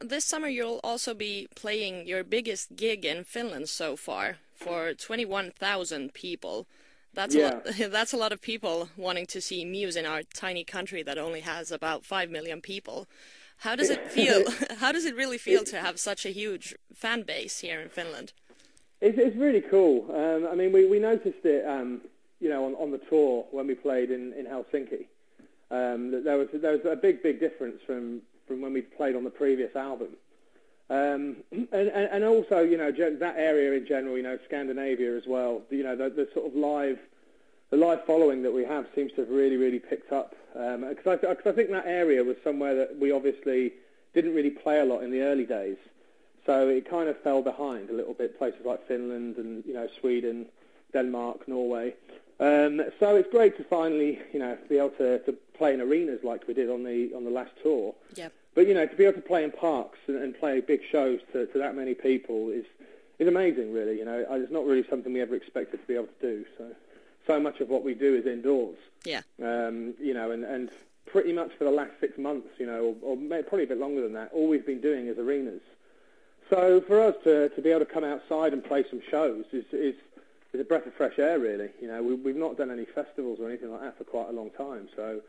This summer you'll also be playing your biggest gig in Finland so far for 21,000 people. That's a lot. Yeah. That's a lot of people wanting to see Muse in our tiny country that only has about 5 million people. How does it feel? It, How does it really feel to have such a huge fan base here in Finland? it's really cool. I mean, we noticed it, on the tour when we played in Helsinki. That there was a big difference from when we played on the previous album. And also, that area in general, Scandinavia as well. The sort of the live following that we have seems to have really picked up. Because I think that area was somewhere that we obviously didn't really play a lot in the early days. So it kind of fell behind a little bit, places like Finland and, Sweden, Denmark, Norway. So it's great to finally, be able to play in arenas like we did on the last tour. Yeah. But, to be able to play in parks and play big shows to that many people is amazing, really. It's not really something we ever expected to be able to do. So much of what we do is indoors. Yeah. And pretty much for the last 6 months, or maybe probably a bit longer than that, all we've been doing is arenas. So for us to be able to come outside and play some shows is a breath of fresh air, really. We've not done any festivals or anything like that for quite a long time. So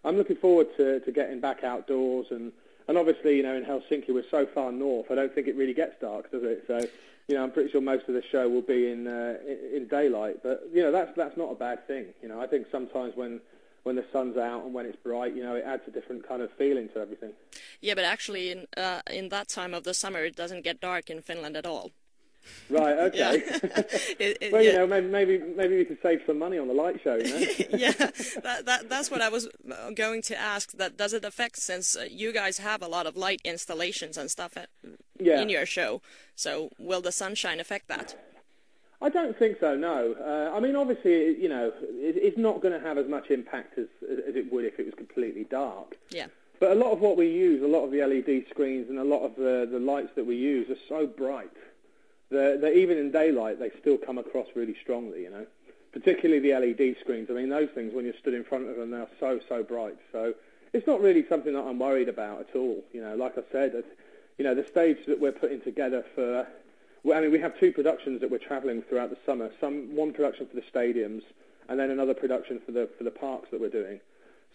I'm looking forward to getting back outdoors. And obviously, in Helsinki, we're so far north, I don't think it really gets dark, does it? So, I'm pretty sure most of the show will be in daylight. But, that's not a bad thing. I think sometimes when the sun's out and when it's bright, it adds a different kind of feeling to everything. Yeah, but actually, in that time of the summer, it doesn't get dark in Finland at all. Right. Okay. Yeah. Well, Yeah. maybe we could save some money on the light show. Yeah, that's what I was going to ask. That does it affect, since you guys have a lot of light installations and stuff Yeah. in your show? So will the sunshine affect that? I don't think so. No. I mean, obviously, it's not going to have as much impact as it would if it was completely dark. Yeah. But a lot of what we use, a lot of the LED screens and a lot of the lights that we use are so bright that even in daylight they still come across really strongly, particularly the LED screens. I mean, those things, when you're stood in front of them, they're so bright. So it's not really something that I'm worried about at all. Like I said, the stage that we're putting together for, well, I mean, we have 2 productions that we're travelling throughout the summer. One production for the stadiums and then another production for the parks that we're doing.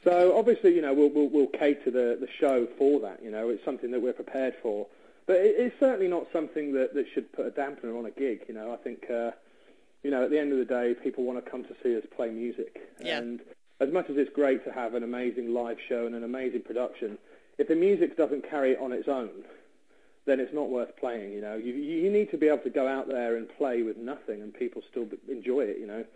So obviously, we'll cater the show for that. It's something that we're prepared for, but it's certainly not something that should put a dampener on a gig. I think, at the end of the day, people want to come to see us play music. Yeah. And as much as it's great to have an amazing live show and an amazing production, if the music doesn't carry it on its own, then it's not worth playing. You need to be able to go out there and play with nothing and people still enjoy it.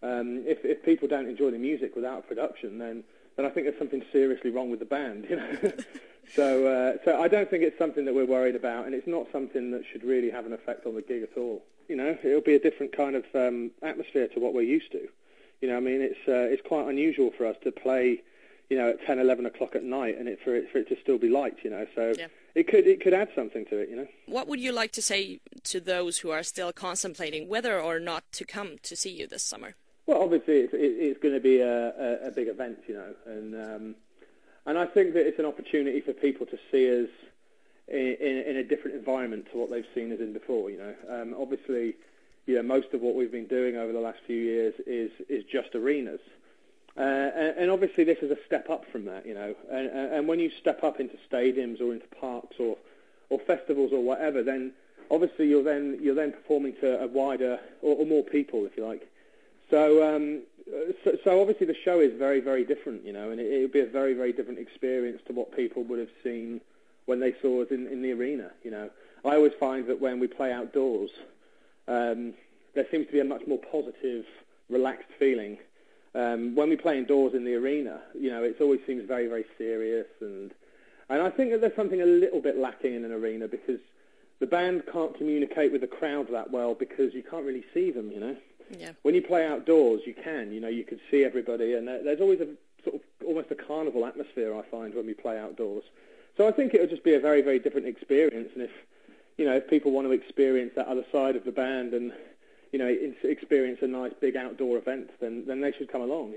If people don't enjoy the music without a production, then I think there's something seriously wrong with the band. So I don't think it's something that we're worried about, and it's not something that should really have an effect on the gig at all. It'll be a different kind of atmosphere to what we're used to. I mean, it's quite unusual for us to play, at 10, 11 o'clock at night, and for it to still be light. So Yeah. it could add something to it. What would you like to say to those who are still contemplating whether or not to come to see you this summer? Well, obviously it's going to be a big event, and I think that it's an opportunity for people to see us in a different environment to what they've seen us in before. Obviously, most of what we've been doing over the last few years is just arenas, and obviously this is a step up from that. And when you step up into stadiums or into parks or festivals or whatever, then obviously you're then performing to a wider or more people, if you like. So obviously the show is very, very different, and it would be a very, very different experience to what people would have seen when they saw us in the arena. I always find that when we play outdoors, there seems to be a much more positive, relaxed feeling. When we play indoors in the arena, it always seems very, very serious, and I think that there's something a little bit lacking in an arena because the band can't communicate with the crowd that well because you can't really see them. Yeah. When you play outdoors, you can. You can see everybody, and there's always a sort of almost a carnival atmosphere, I find, when we play outdoors. So I think it would just be a very, very different experience. And if people want to experience that other side of the band and experience a nice big outdoor event, then they should come along.